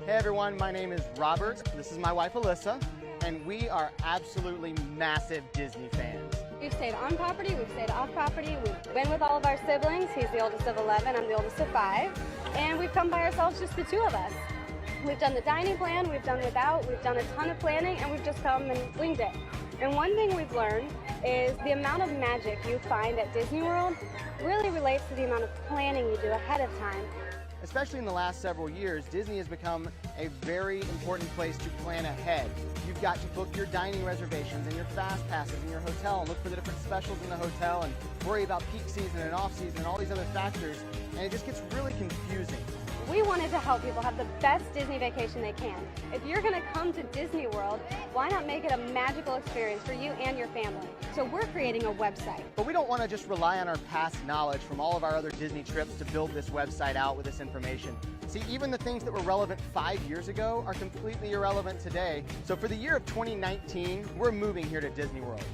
Hey everyone, my name is Robert. This is my wife Alyssa, and we are absolutely massive Disney fans. We've stayed on property, we've stayed off property, we've been with all of our siblings. He's the oldest of 11, I'm the oldest of 5. And we've come by ourselves, just the 2 of us. We've done the dining plan, we've done without, we've done a ton of planning, and we've just come and winged it. And one thing we've learned is the amount of magic you find at Disney World really relates to the amount of planning you do ahead of time. Especially in the last several years, Disney has become a very important place to plan ahead. You've got to book your dining reservations and your fast passes in your hotel and look for the different specials in the hotel and worry about peak season and off season and all these other factors, and it just gets really confusing. We wanted to help people have the best Disney vacation they can. If you're going to come to Disney World, why not make it a magical experience for you and your family? So we're creating a website. But we don't want to just rely on our past knowledge from all of our other Disney trips to build this website out with this information. See, even the things that were relevant 5 years ago are completely irrelevant today. So for the year of 2019, we're moving here to Disney World.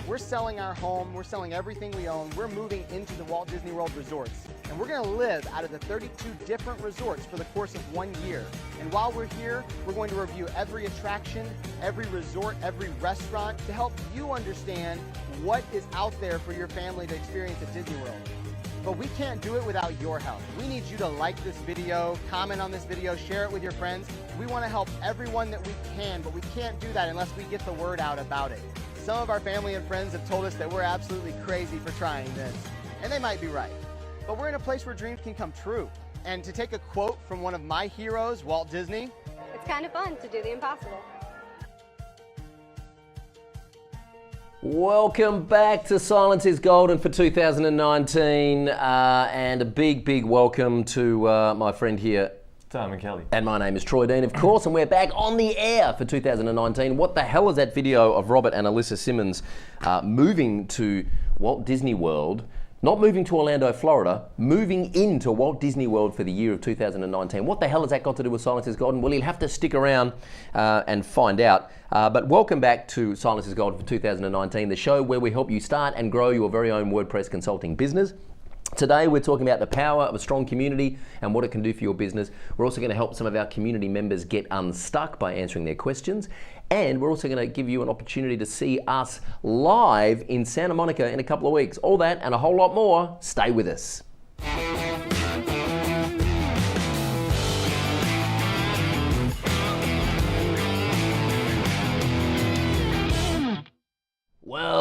We're selling our home, we're selling everything we own, we're moving into the Walt Disney World resorts. And we're gonna live out of the 32 different resorts for the course of 1 year. And while we're here, we're going to review every attraction, every resort, every restaurant to help you understand what is out there for your family to experience at Disney World. But we can't do it without your help. We need you to like this video, comment on this video, share it with your friends. We wanna help everyone that we can, but we can't do that unless we get the word out about it. Some of our family and friends have told us that we're absolutely crazy for trying this, and they might be right. But we're in a place where dreams can come true. And to take a quote from one of my heroes, Walt Disney, it's kind of fun to do the impossible. Welcome back to Silence is Golden for 2019, and a big welcome to my friend here, Simon Kelly. And my name is Troy Dean, of course, and we're back on the air for 2019. What the hell is that video of Robert and Alyssa Simmons moving to Walt Disney World? Not moving to Orlando, Florida, moving into Walt Disney World for the year of 2019. What the hell has that got to do with Silence is Golden? Well, you'll have to stick around and find out. But welcome back to Silence is Golden for 2019, the show where we help you start and grow your very own WordPress consulting business. Today we're talking about the power of a strong community and what it can do for your business. We're also going to help some of our community members get unstuck by answering their questions. And we're also going to give you an opportunity to see us live in Santa Monica in a couple of weeks. All that and a whole lot more. Stay with us.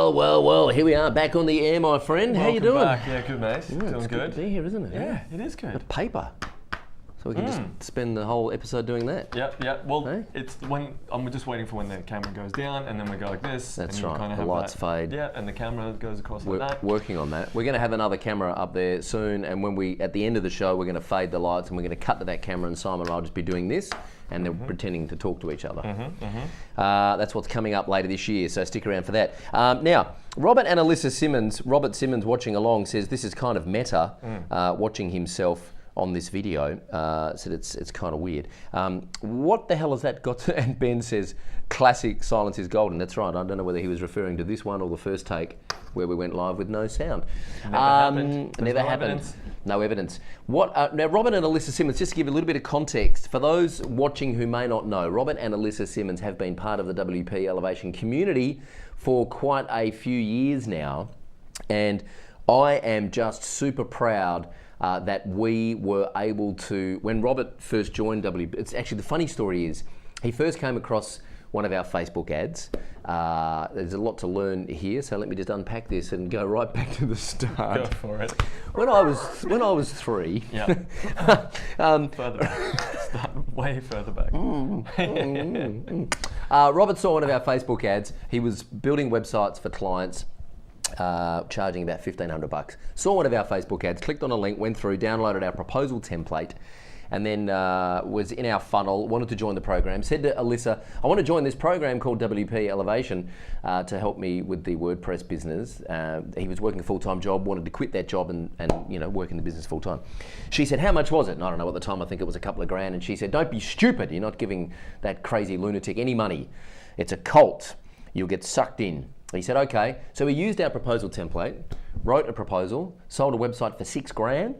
Well, here we are back on the air, my friend. How you doing? Back. Yeah, good, mate. Yeah, Doing it's good to be here, isn't it? Yeah, it is good. Got paper. So we can just spend the whole episode doing that. Yep. Well, Hey? it's when I'm just waiting for when the camera goes down, and then we go like this. That's and you right, kind of the have lights that, fade. Yeah, and the camera goes across We're like that. working on that. We're going to have another camera up there soon, and when we, at the end of the show, we're going to fade the lights and we're going to cut to that camera, and Simon and I'll just be doing this, and they're pretending to talk to each other. That's what's coming up later this year, so stick around for that. Now, Robert and Alyssa Simmons, Robert Simmons watching along says this is kind of meta, watching himself on this video, said it's kind of weird. What the hell has that got to, and Ben says, classic Silence is Golden. That's right, I don't know whether he was referring to this one or the first take where we went live with no sound. Never happened. There's Never no happened. evidence. No evidence. Now, Robert and Alyssa Simmons, just to give you a little bit of context, for those watching who may not know, Robert and Alyssa Simmons have been part of the WP Elevation community for quite a few years now, and I am just super proud that we were able to, when Robert first joined WP, it's actually, the funny story is, he first came across one of our Facebook ads. There's a lot to learn here, so let me just unpack this and go right back to the start. Go for it. When I was 3, Yeah. Further back. Start way further back. Robert saw one of our Facebook ads. He was building websites for clients, charging about $1,500. Saw one of our Facebook ads, clicked on a link, went through, downloaded our proposal template, and then was in our funnel, wanted to join the program, said to Alyssa, I want to join this program called WP Elevation to help me with the WordPress business. He was working a full-time job, wanted to quit that job and work in the business full-time. She said, how much was it? And I don't know at the time, I think it was a couple of grand. And she said, don't be stupid. You're not giving that crazy lunatic any money. It's a cult. You'll get sucked in. He said, okay. So he used our proposal template, wrote a proposal, sold a website for $6 grand,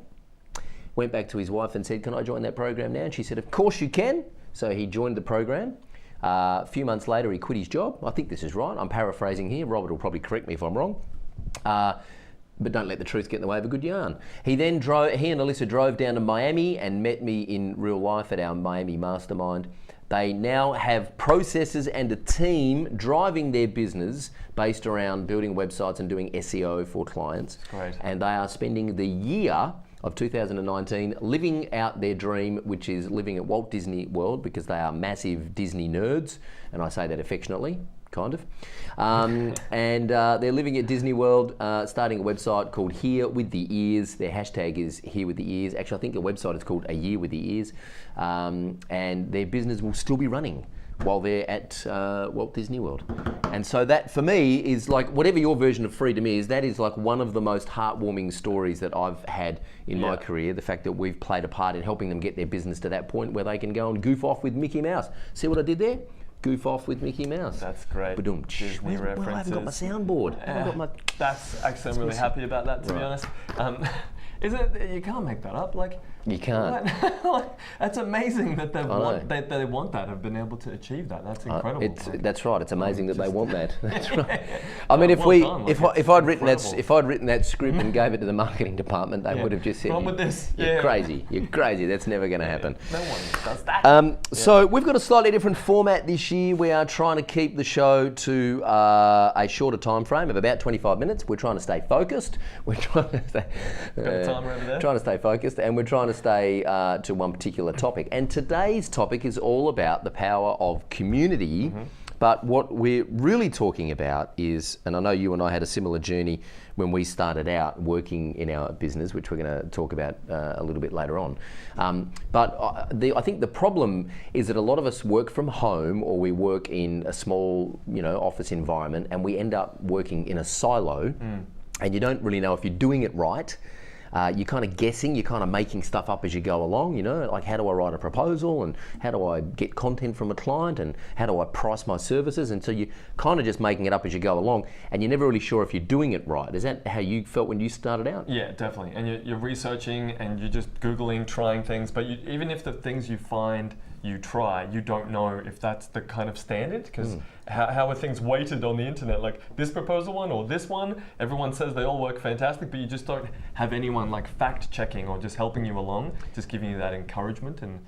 went back to his wife and said, can I join that program now? And she said, of course you can. So he joined the program. A few months later, he quit his job. I think this is right. I'm paraphrasing here. Robert will probably correct me if I'm wrong. But don't let the truth get in the way of a good yarn. He and Alyssa drove down to Miami and met me in real life at our Miami mastermind. They now have processes and a team driving their business based around building websites and doing SEO for clients. Great. And they are spending the year of 2019 living out their dream, which is living at Walt Disney World, because they are massive Disney nerds, and I say that affectionately. Kind of. And they're living at Disney World, starting a website called Here With The Ears. Their hashtag is Here With The Ears. Actually, I think the website is called A Year With The Ears. And their business will still be running while they're at Walt Disney World. And so that, for me, is like, whatever your version of freedom is, that is like one of the most heartwarming stories that I've had in my career. The fact that we've played a part in helping them get their business to that point where they can go and goof off with Mickey Mouse. See what I did there? Goof off with Mickey Mouse. That's great. Disney references. Well, I haven't got my soundboard. That's actually, I'm really happy about that, to be honest. You can't make that up. Like, you can't. That's amazing that they want that, have been able to achieve that. That's incredible. That's right. It's amazing that they want that. That's right. I mean, if I'd written that script and gave it to the marketing department, they would have just said, with this. You're crazy. You're crazy. That's never going to happen. No one does that. So we've got a slightly different format this year. We are trying to keep the show to a shorter time frame of about 25 minutes. We're trying to stay focused. We're trying to stay. Timer over there. Trying to stay focused, and we're trying to stay to one particular topic. And today's topic is all about the power of community. But what we're really talking about is, and I know you and I had a similar journey when we started out working in our business, which we're going to talk about a little bit later on. But I think the problem is that a lot of us work from home, or we work in a small, office environment, and we end up working in a silo, and you don't really know if you're doing it right. You're kind of guessing, you're kind of making stuff up as you go along, like how do I write a proposal, and how do I get content from a client, and how do I price my services, and so you're kind of just making it up as you go along, and you're never really sure if you're doing it right. Is that how you felt when you started out? Yeah, definitely. And you're researching, and you're just Googling, trying things, but even if the things you find you try, you don't know if that's the kind of standard, because how are things weighted on the internet? Like this proposal one or this one, everyone says they all work fantastic, but you just don't have anyone like fact checking or just helping you along, just giving you that encouragement and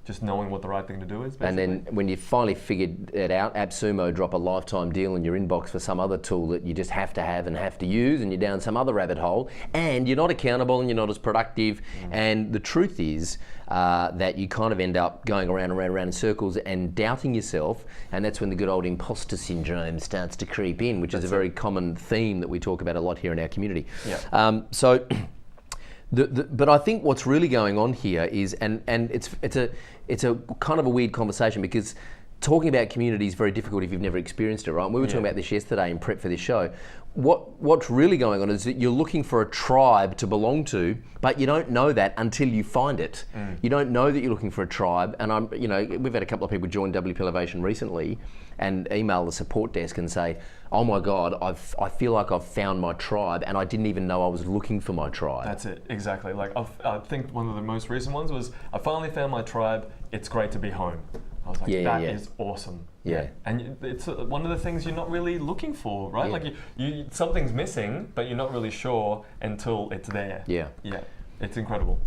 just knowing what the right thing to do is, basically. And then when you finally figured it out, AppSumo drop a lifetime deal in your inbox for some other tool that you just have to have and have to use, and you're down some other rabbit hole, and you're not accountable and you're not as productive. And the truth is that you kind of end up going around and around in circles and doubting yourself, and that's when the good old imposter syndrome starts to creep in, which is a very common theme that we talk about a lot here in our community. But I think what's really going on here is, and it's a kind of a weird conversation, because talking about community is very difficult if you've never experienced it, right? And we were talking about this yesterday in prep for this show. What's really going on is that you're looking for a tribe to belong to, but you don't know that until you find it. You don't know that you're looking for a tribe, and we've had a couple of people join WP Elevation recently and email the support desk and say, oh my God, I feel like I've found my tribe, and I didn't even know I was looking for my tribe. That's it, exactly. Like I think one of the most recent ones was, I finally found my tribe, it's great to be home. I was like, that is awesome. Yeah. And it's one of the things you're not really looking for, right? Like you something's missing, but you're not really sure until it's there. Yeah. It's incredible.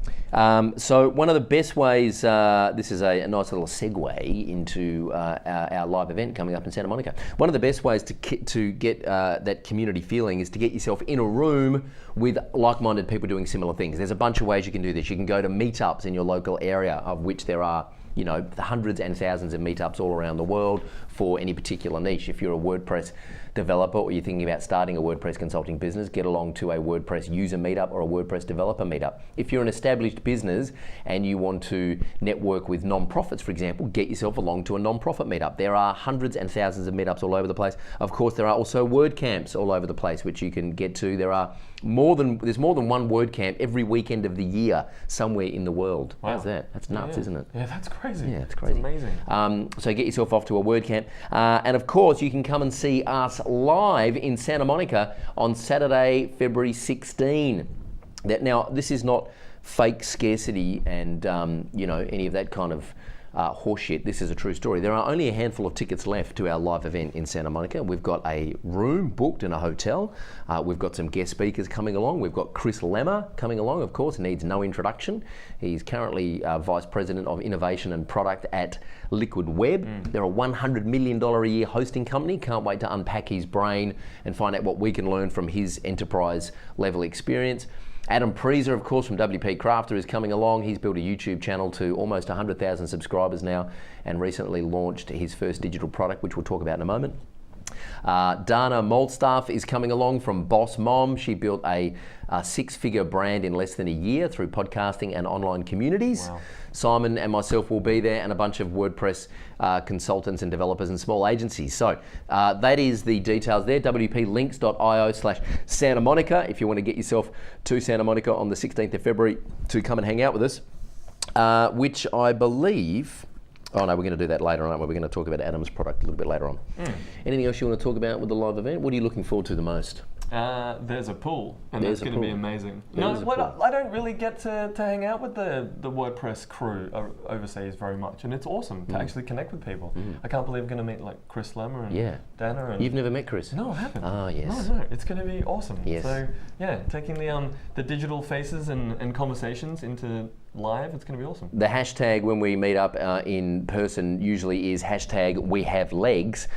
So one of the best ways, this is a nice little segue into our live event coming up in Santa Monica. One of the best ways to get that community feeling is to get yourself in a room with like-minded people doing similar things. There's a bunch of ways you can do this. You can go to meetups in your local area, of which there are hundreds and thousands of meetups all around the world for any particular niche. If you're a WordPress developer, or you're thinking about starting a WordPress consulting business, get along to a WordPress user meetup or a WordPress developer meetup. If you're an established business and you want to network with non-profits, for example, get yourself along to a non-profit meetup. There are hundreds and thousands of meetups all over the place. Of course, there are also WordCamps all over the place, which you can get to. There's more than one WordCamp every weekend of the year somewhere in the world. Wow. How's that? That's nuts, isn't it? Yeah, that's crazy. Yeah, it's crazy. It's amazing. So get yourself off to a WordCamp. And of course, you can come and see us live in Santa Monica on Saturday, February 16. Now, this is not fake scarcity and any of that kind of horseshit. This is a true story. There are only a handful of tickets left to our live event in Santa Monica. We've got a room booked in a hotel. We've got some guest speakers coming along. We've got Chris Lemmer coming along, of course, needs no introduction. He's currently Vice President of Innovation and Product at Liquid Web. They're a $100 million a year hosting company. Can't wait to unpack his brain and find out what we can learn from his enterprise level experience. Adam Preezer, of course, from WP Crafter is coming along. He's built a YouTube channel to almost 100,000 subscribers now and recently launched his first digital product, which we'll talk about in a moment. Dana Moldstaff is coming along from Boss Mom. She built a six-figure brand in less than a year through podcasting and online communities. Wow. Simon and myself will be there, and a bunch of WordPress consultants and developers and small agencies. So that is the details there, wplinks.io/Santa Monica, if you want to get yourself to Santa Monica on the 16th of February to come and hang out with us, which I believe... Oh no, we're going to do that later on, aren't we? We're going to talk about Adam's product a little bit later on. Anything else you want to talk about with the live event? What are you looking forward to the most? There's a pool, and There's that's a going to be pool. amazing. There is a pool. I don't really get to hang out with the WordPress crew overseas very much, and it's awesome to actually connect with people. I can't believe we're going to meet like Chris Lemmer and Dana. And You've never met Chris? No, I haven't. Ah, yes. No, it's going to be awesome. Yes. So yeah, taking the digital faces and conversations into live, it's going to be awesome. The hashtag when we meet up in person usually is hashtag we have legs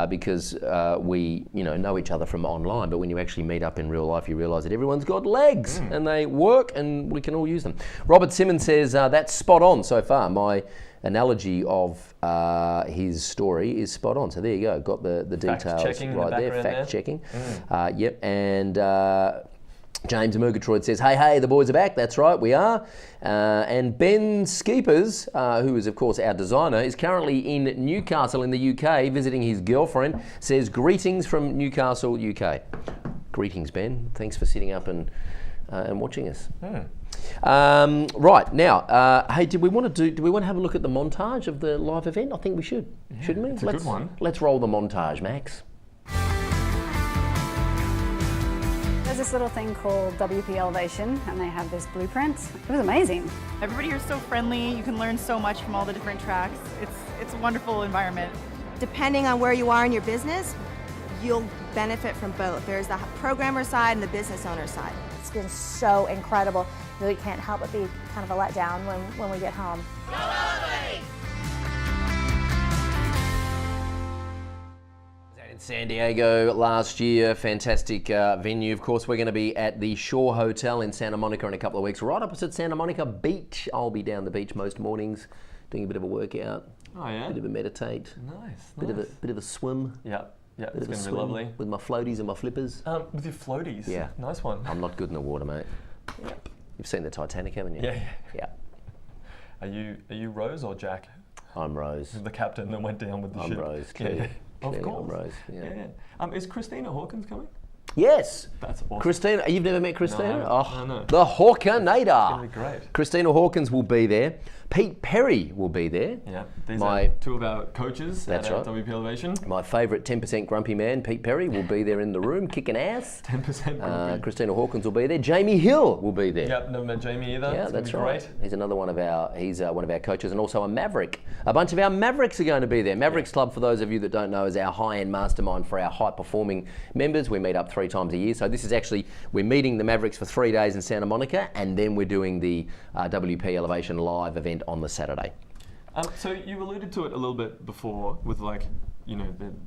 because we know each other from online, but when you actually meet up in real life you realise that everyone's got legs and they work and we can all use them. Robert Simmons says that's spot on so far. My analogy of his story is spot on. So there you go, got the details right there, fact checking. Yep, and James Murgatroyd says, hey, the boys are back. That's right, we are. And Ben Skeepers, who is, of course, our designer, is currently in Newcastle in the UK visiting his girlfriend, says, greetings from Newcastle, UK. Greetings, Ben. Thanks for sitting up and watching us. Right, now, hey, do we want to have a look at the montage of the live event? I think we should, shouldn't we? It's a good one. Let's roll the montage, Max. There's this little thing called WP Elevation, and they have this blueprint. It was amazing. Everybody here is so friendly. You can learn so much from all the different tracks. It's a wonderful environment. Depending on where you are in your business, you'll benefit from both. There's the programmer side and the business owner side. It's been so incredible. Really can't help but be kind of a letdown when we get home. In San Diego last year, fantastic venue. Of course, we're going to be at the Shore Hotel in Santa Monica in a couple of weeks, right opposite Santa Monica Beach. I'll be down the beach most mornings, doing a bit of a workout. Oh yeah. Bit of a meditate. Nice. Bit of a swim. Yeah, it's Bit of a going to be swim lovely. with my floaties and my flippers. With your floaties. Yeah. Nice one. I'm not good in the water, mate. Yep. You've seen the Titanic, haven't you? Yeah. Are you Rose or Jack? I'm Rose. The captain that went down with the I'm ship. Rose. Yeah. Clearly. Of Clearly course. I'm Rose. Yeah. Is Christina Hawkins coming? Yes. That's awesome. Christina, you've never met Christina? No. The Hawkinator. It's going to be great. Christina Hawkins will be there. Pete Perry will be there. Yeah, these are two of our coaches at WP Elevation. My favourite 10% grumpy man, Pete Perry, will be there in the room, kicking ass. 10% grumpy. Christina Hawkins will be there. Jamie Hill will be there. Yep, never met Jamie either. Yeah, it's that's gonna be right. Great. He's another one of our coaches, and also a Maverick. A bunch of our Mavericks are going to be there. Mavericks Club, for those of you that don't know, is our high-end mastermind for our high-performing members. We meet up 3 times a year. So this is actually, we're meeting the Mavericks for 3 days in Santa Monica, and then we're doing the WP Elevation live event on the Saturday. So you alluded to it a little bit before with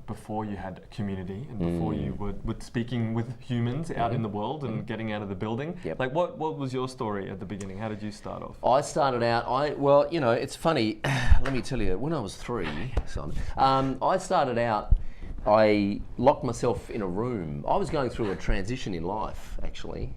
before you had a community and before you were speaking with humans out in the world and getting out of the building. Yep. Like what was your story at the beginning? How did you start off? I started out, it's funny, let me tell you, when I was 3, I started out, I locked myself in a room. I was going through a transition in life, actually.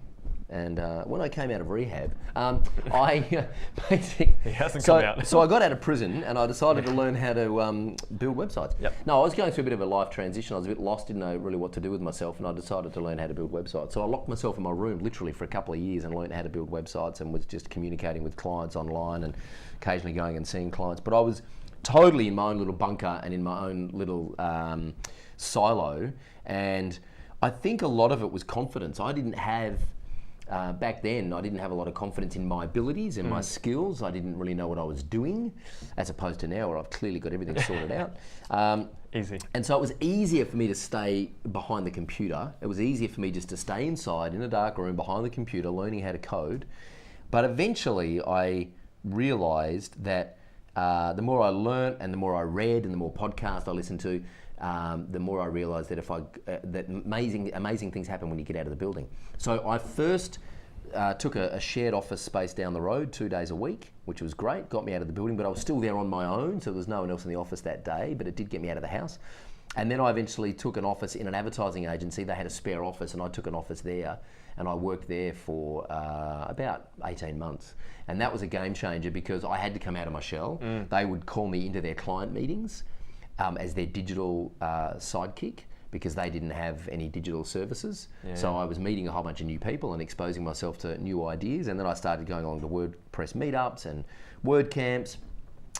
And when I came out of rehab, I basically... He hasn't come out. So I got out of prison and I decided to learn how to build websites. Yep. No, I was going through a bit of a life transition. I was a bit lost, didn't know really what to do with myself, and I decided to learn how to build websites. So I locked myself in my room literally for a couple of years and learned how to build websites and was just communicating with clients online and occasionally going and seeing clients. But I was totally in my own little bunker and in my own little silo. And I think a lot of it was confidence. I didn't have... back then, I didn't have a lot of confidence in my abilities and my skills. I didn't really know what I was doing, as opposed to now where I've clearly got everything sorted out. Easy. And so it was easier for me to stay behind the computer. It was easier for me just to stay inside in a dark room behind the computer learning how to code. But eventually I realised that the more I learnt and the more I read and the more podcasts I listened to, the more I realised that that amazing things happen when you get out of the building. So I first took a shared office space down the road 2 days a week, which was great, got me out of the building, but I was still there on my own, so there was no one else in the office that day, but it did get me out of the house. And then I eventually took an office in an advertising agency. They had a spare office and I took an office there, and I worked there for about 18 months. And that was a game changer because I had to come out of my shell. They would call me into their client meetings as their digital sidekick, because they didn't have any digital services. So I was meeting a whole bunch of new people and exposing myself to new ideas. And then I started going along to WordPress meetups and WordCamps.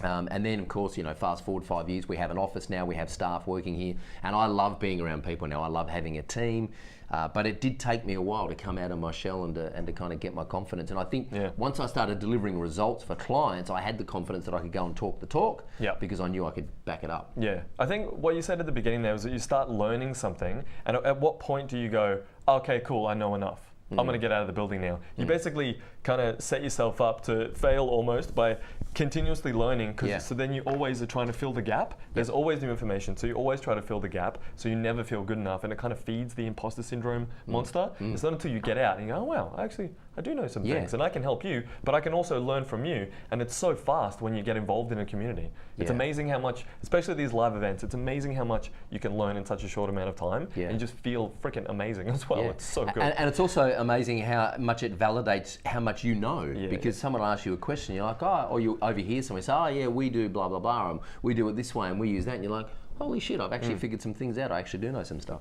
And then, of course, you know, fast forward 5 years, we have an office now, we have staff working here, and I love being around people now. I love having a team, but it did take me a while to come out of my shell and to kind of get my confidence. And I think once I started delivering results for clients, I had the confidence that I could go and talk the talk because I knew I could back it up. Yeah, I think what you said at the beginning there was that you start learning something, and at what point do you go, okay, cool, I know enough. I'm going to get out of the building now. You basically kind of set yourself up to fail almost by continuously learning, so then you always are trying to fill the gap. There's always new information, so you always try to fill the gap, so you never feel good enough, and it kind of feeds the imposter syndrome monster. It's not until you get out and you go, oh wow, actually I do know some things and I can help you, but I can also learn from you, and it's so fast when you get involved in a community. It's amazing how much, especially these live events, it's amazing how much you can learn in such a short amount of time, and you just feel freaking amazing as well. It's so good. And it's also amazing how much it validates how much you know, because someone asks you a question, you're like, oh, or you overhear someone say, oh yeah, we do blah, blah, blah, and we do it this way and we use that, and you're like, holy shit, I've actually figured some things out. I actually do know some stuff.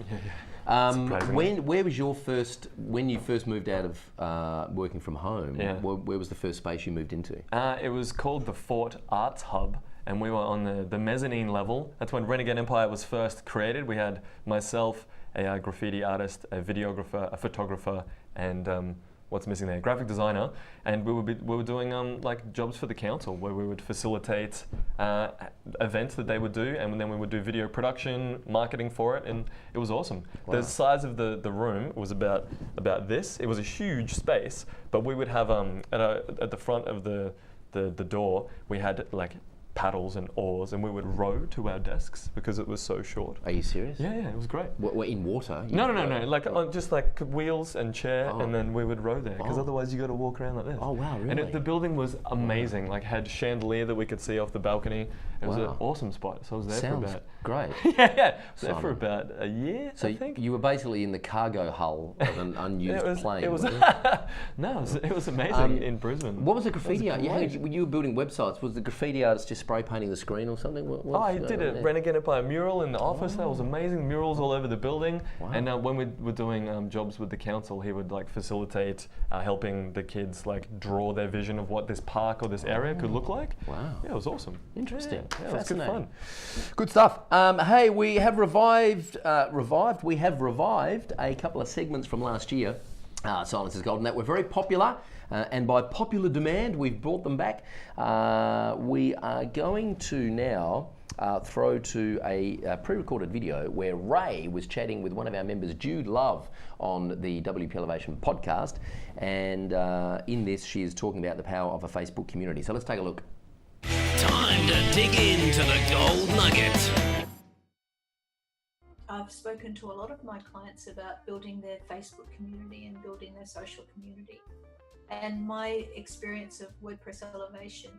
Where was your first, when you first moved out of working from home, where was the first space you moved into? It was called the Fort Arts Hub, and we were on the mezzanine level. That's when Renegade Empire was first created. We had myself, a graffiti artist, a videographer, a photographer, and what's missing there? Graphic designer, and we were doing like jobs for the council where we would facilitate events that they would do, and then we would do video production, marketing for it, and it was awesome. Wow. The size of the room was about this. It was a huge space, but we would have at the front of the door we had like paddles and oars, and we would row to our desks because it was so short. Are you serious? Yeah, it was great. What, in water? No, like just like wheels and chair, and then we would row there, because otherwise you got to walk around like this. Oh wow, really? And the building was amazing. Like had chandelier that we could see off the balcony. It was an awesome spot. So I was there for about great. There for about a year. So I think you were basically in the cargo hull of an unused plane. It was it was amazing in Brisbane. What was the graffiti art? You were building websites. Was the graffiti artist just spray painting the screen or something? I did a Renegade Empire mural in the office. That was amazing. Murals all over the building. Wow. And when we were doing jobs with the council, he would like facilitate helping the kids like draw their vision of what this park or this area could look like. Wow. Yeah, it was awesome. Interesting. Yeah, it was good fun. Good stuff. Hey, we have revived a couple of segments from last year. Silence is Golden, that were very popular, and by popular demand we've brought them back. We are going to now throw to a pre-recorded video where Ray was chatting with one of our members, Jude Love, on the WP Elevation podcast, and in this she is talking about the power of a Facebook community. So let's take a look. Time to dig into the gold nugget. I've spoken to a lot of my clients about building their Facebook community and building their social community. And my experience of WordPress Elevation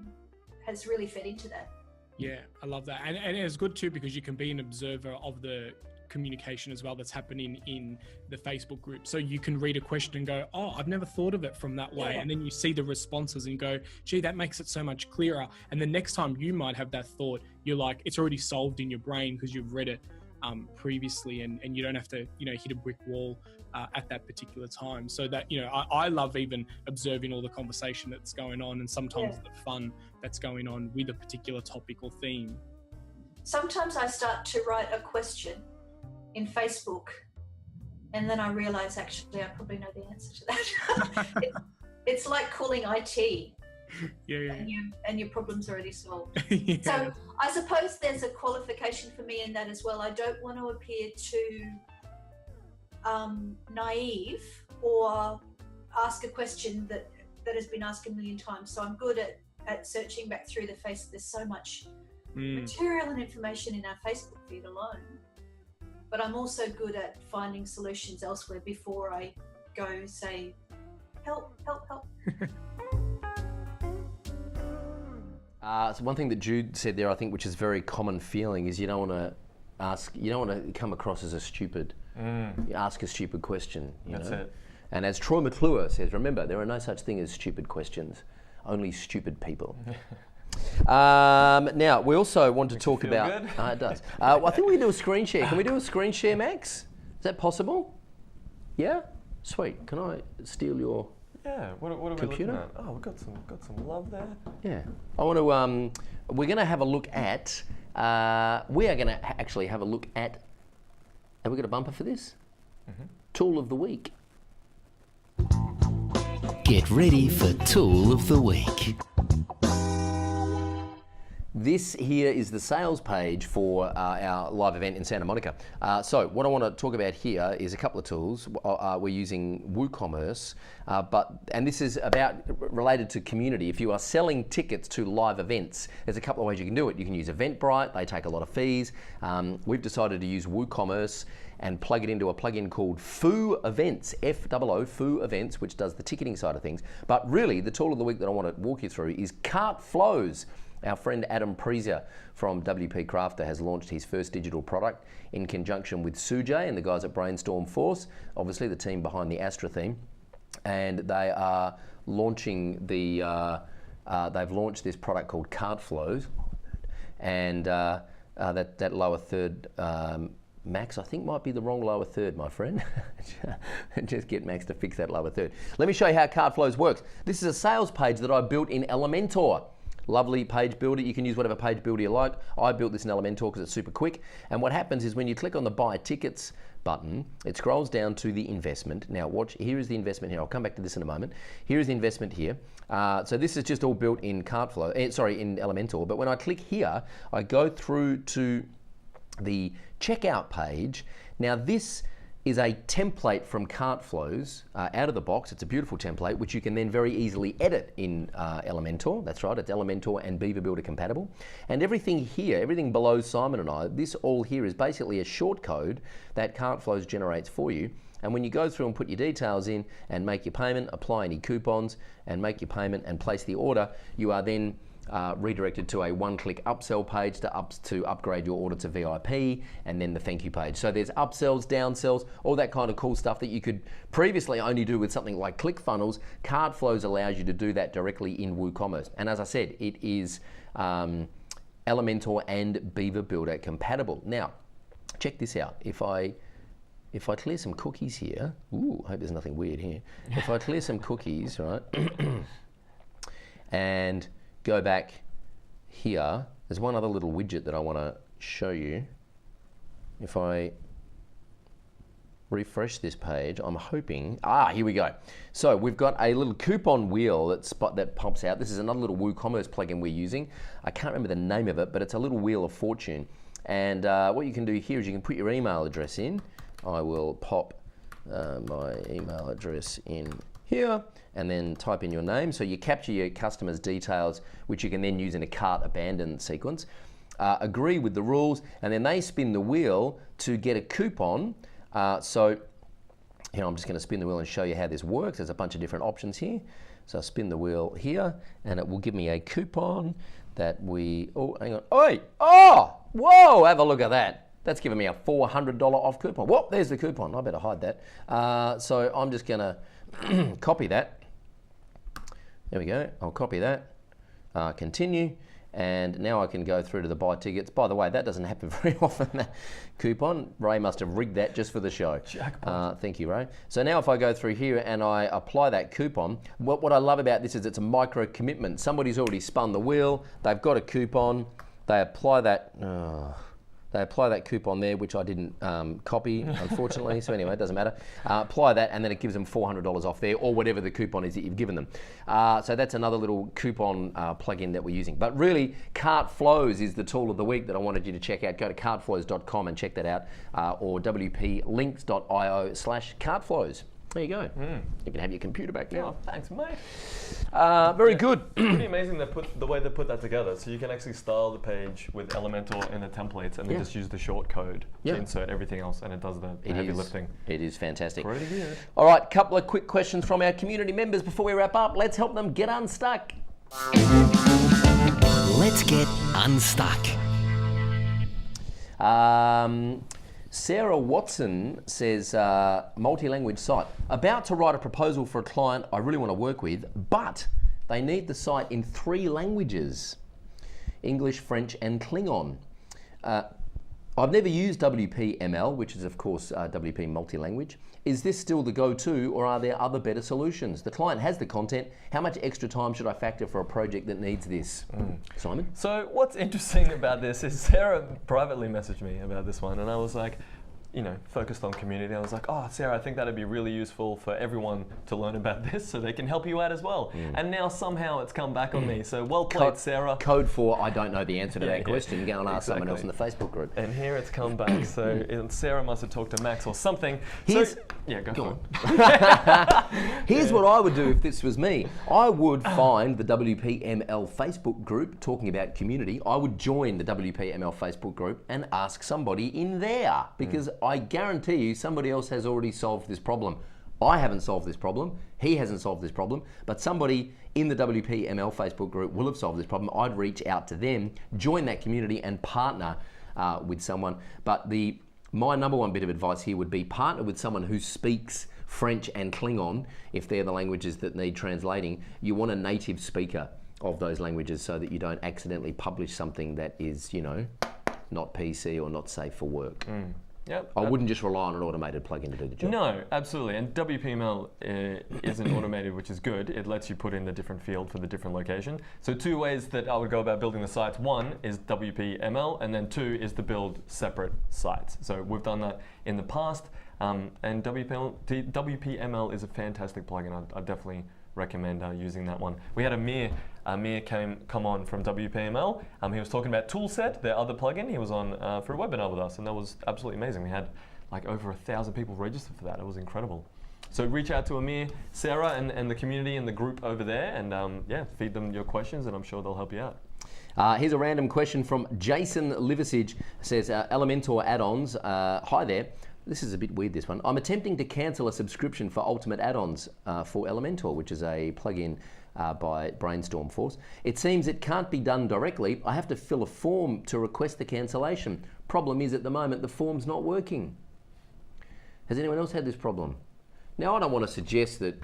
has really fed into that. Yeah, I love that. And it's good too, because you can be an observer of the communication as well that's happening in the Facebook group. So you can read a question and go, oh, I've never thought of it from that way. And then you see the responses and go, gee, that makes it so much clearer. And the next time you might have that thought, you're like, it's already solved in your brain because you've read it previously, and you don't have to, hit a brick wall at that particular time. So that, I love even observing all the conversation that's going on, and sometimes the fun that's going on with a particular topic or theme. Sometimes I start to write a question in Facebook And then I realized, actually, I probably know the answer to that. It's like calling IT. Yeah. And your problem's already solved. Yeah. So I suppose there's a qualification for me in that as well. I don't want to appear too naive or ask a question that has been asked a million times. So I'm good at searching back through the face. There's so much material and information in our Facebook feed alone. But I'm also good at finding solutions elsewhere before I go say, help. So one thing that Jude said there, I think, which is a very common feeling, is you don't want to come across as a stupid. You ask a stupid question. That's it. And as Troy McClure says, remember, there are no such thing as stupid questions, only stupid people. Now, we also want to talk about... it does. I think we can do a screen share. Can we do a screen share, Max? Is that possible? Yeah? Sweet. Can I steal your... Yeah, what are we computer? looking at? Oh, we've got some love there. Yeah. I want to, we're going to have a look at, we are going to actually have a look at, have we got a bumper for this? Tool of the week. Get ready for Tool of the Week. This here is the sales page for our live event in Santa Monica. So what I want to talk about here is a couple of tools. We're using WooCommerce, and this is related to community. If you are selling tickets to live events, there's a couple of ways you can do it. You can use Eventbrite, they take a lot of fees. We've decided to use WooCommerce and plug it into a plugin called Foo Events, F-O-O, Foo Events, which does the ticketing side of things. But really, the tool of the week that I want to walk you through is Cart Flows. Our friend Adam Prezier from WP Crafter has launched his first digital product in conjunction with Sujay and the guys at Brainstorm Force, obviously the team behind the Astra theme. And they are launching they've launched this product called Cart Flows. And that lower third, Max, I think might be the wrong lower third, my friend. Just get Max to fix that lower third. Let me show you how Cart Flows works. This is a sales page that I built in Elementor. Lovely page builder. You can use whatever page builder you like. I built this in Elementor because it's super quick. And what happens is when you click on the Buy Tickets button, it scrolls down to the investment. Now watch, here is the investment here. I'll come back to this in a moment. Here is the investment here. So this is just all built in in Elementor. But when I click here, I go through to the checkout page. Now this is a template from Cart Flows out of the box. It's a beautiful template which you can then very easily edit in Elementor. That's right, it's Elementor and Beaver Builder compatible. And everything here, everything below Simon and I, this all here is basically a short code that Cart Flows generates for you. And when you go through and put your details in and make your payment, apply any coupons and make your payment and place the order, you are then redirected to a one-click upsell page to upgrade your order to VIP, and then the thank you page. So there's upsells, downsells, all that kind of cool stuff that you could previously only do with something like ClickFunnels. Cart Flows allows you to do that directly in WooCommerce. And as I said, it is Elementor and Beaver Builder compatible. Now, check this out. If I clear some cookies here, ooh, I hope there's nothing weird here. If I clear some cookies, right, and go back here, there's one other little widget that I want to show you. If I refresh this page, I'm hoping, here we go. So we've got a little coupon wheel that pops out. This is another little WooCommerce plugin we're using. I can't remember the name of it, but it's a little wheel of fortune. And what you can do here is you can put your email address in. I will pop my email address in here and then type in your name. So you capture your customer's details, which you can then use in a cart abandon sequence. Agree with the rules, and then they spin the wheel to get a coupon. So here, I'm just going to spin the wheel and show you how this works. There's a bunch of different options here. So I'll spin the wheel here, and it will give me a coupon that hang on. Whoa, have a look at that. That's giving me a $400 off coupon. Whoop, there's the coupon. I better hide that. So I'm just going to copy that. There we go. I'll copy that. Continue. And now I can go through to the buy tickets. By the way, that doesn't happen very often, that coupon. Ray must have rigged that just for the show. Thank you, Ray. So now if I go through here and I apply that coupon, what I love about this is it's a micro commitment. Somebody's already spun the wheel. They've got a coupon. They apply that. They apply that coupon there, which I didn't copy, unfortunately. So anyway, it doesn't matter. Apply that, and then it gives them $400 off there, or whatever the coupon is that you've given them. So that's another little coupon plugin that we're using. But really, CartFlows is the tool of the week that I wanted you to check out. Go to cartflows.com and check that out, or wplinks.io/cartflows. There you go. You can have your computer back now. Oh, thanks, mate. Very good. Pretty amazing the way they put that together. So you can actually style the page with Elementor in the templates, and then just use the short code to insert everything else, and it does the heavy lifting. It is fantastic. Pretty good. All right, couple of quick questions from our community members before we wrap up. Let's help them get unstuck. Let's get unstuck. Sarah Watson says, multi-language site. About to write a proposal for a client I really want to work with, but they need the site in 3 languages, English, French, and Klingon. I've never used WPML, which is of course WP multi-language. Is this still the go-to, or are there other better solutions? The client has the content. How much extra time should I factor for a project that needs this? Simon? So what's interesting about this is Sarah privately messaged me about this one, and I was like, focused on community. I was like, oh, Sarah, I think that'd be really useful for everyone to learn about this so they can help you out as well. And now somehow it's come back on me. So well played, Sarah. Code for I don't know the answer to that question. Go and ask someone else in the Facebook group. And here it's come back. So Sarah must have talked to Max or something. Go on. Here's what I would do if this was me. I would find the WPML Facebook group talking about community. I would join the WPML Facebook group and ask somebody in there, because I guarantee you somebody else has already solved this problem. I haven't solved this problem. He hasn't solved this problem, but somebody in the WPML Facebook group will have solved this problem. I'd reach out to them, join that community, and partner with someone. But my number one bit of advice here would be partner with someone who speaks French and Klingon, if they're the languages that need translating. You want a native speaker of those languages so that you don't accidentally publish something that is, not PC or not safe for work. Yep. I wouldn't just rely on an automated plugin to do the job. No, absolutely. And WPML isn't automated, which is good. It lets you put in the different field for the different location. So 2 ways that I would go about building the sites. 1 is WPML, and then 2 is to build separate sites. So we've done that in the past, and WPML is a fantastic plugin. I definitely recommend using that one. We had Amir come on from WPML. He was talking about Toolset, their other plugin. He was on for a webinar with us, and that was absolutely amazing. We had like over 1,000 people registered for that. It was incredible. So reach out to Amir, Sarah, and the community and the group over there, and feed them your questions, and I'm sure they'll help you out. Here's a random question from Jason Liversidge. Says, Elementor add-ons. Hi there. This is a bit weird, this one. I'm attempting to cancel a subscription for Ultimate Add-ons for Elementor, which is a plugin by Brainstorm Force. It seems it can't be done directly. I have to fill a form to request the cancellation. Problem is, at the moment, the form's not working. Has anyone else had this problem? Now, I don't want to suggest that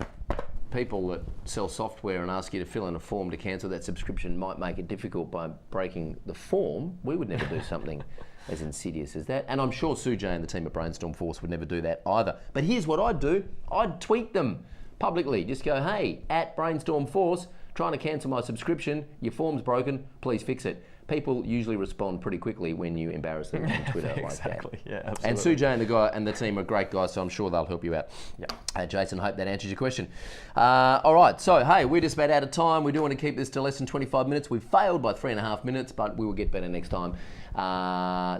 people that sell software and ask you to fill in a form to cancel that subscription might make it difficult by breaking the form. We would never do something as insidious as that. And I'm sure Sujay and the team at Brainstorm Force would never do that either. But here's what I'd do. I'd tweet them publicly. Just go, hey, at Brainstorm Force, trying to cancel my subscription. Your form's broken. Please fix it. People usually respond pretty quickly when you embarrass them on Twitter like that. Yeah, absolutely. And Sujay and the team are great guys, so I'm sure they'll help you out. Yeah. Jason, hope that answers your question. All right, so hey, we're just about out of time. We do want to keep this to less than 25 minutes. We've failed by 3.5 minutes, but we will get better next time.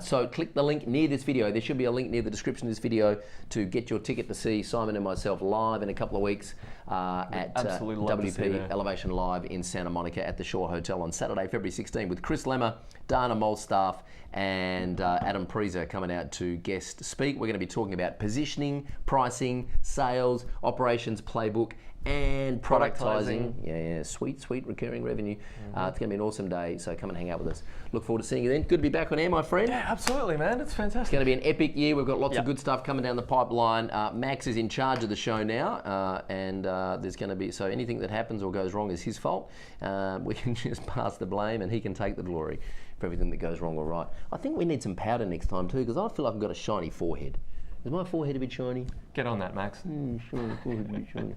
So click the link near this video. There should be a link near the description of this video to get your ticket to see Simon and myself live in a couple of weeks at WP Elevation Live in Santa Monica at the Shore Hotel on Saturday, February 16, with Chris Lemmer, Dana Molstaff, and Adam Preezer coming out to guest speak. We're going to be talking about positioning, pricing, sales, operations playbook, and productizing. Yeah, sweet recurring revenue. It's going to be an awesome day, so come and hang out with us. Look forward to seeing you then. Good to be back on air, my friend. Yeah, absolutely, man. It's fantastic. It's going to be an epic year. We've got lots of good stuff coming down the pipeline. Max is in charge of the show now, and there's going to be, so anything that happens or goes wrong is his fault. We can just pass the blame, and he can take the glory for everything that goes wrong or right. I think we need some powder next time too, because I feel like I've got a shiny forehead. Is my forehead a bit shiny? Get on that, Max. Shiny.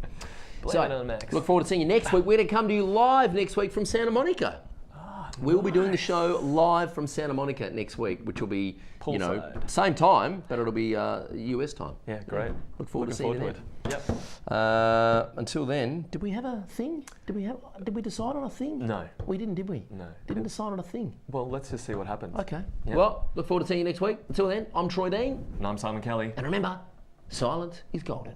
So, look forward to seeing you next week. We're going to come to you live next week from Santa Monica. We'll be doing the show live from Santa Monica next week, which will be, you know, Poolside. same time, but it'll be US time. Yeah, great. Look forward to seeing you Looking then. forward to it. Yep. Until then, did we have a thing? Did we decide on a thing? No. We didn't, did we? No. Didn't decide on a thing. Well, let's just see what happens. Okay. Yeah. Well, look forward to seeing you next week. Until then, I'm Troy Dean. And I'm Simon Kelly. And remember, silence is golden.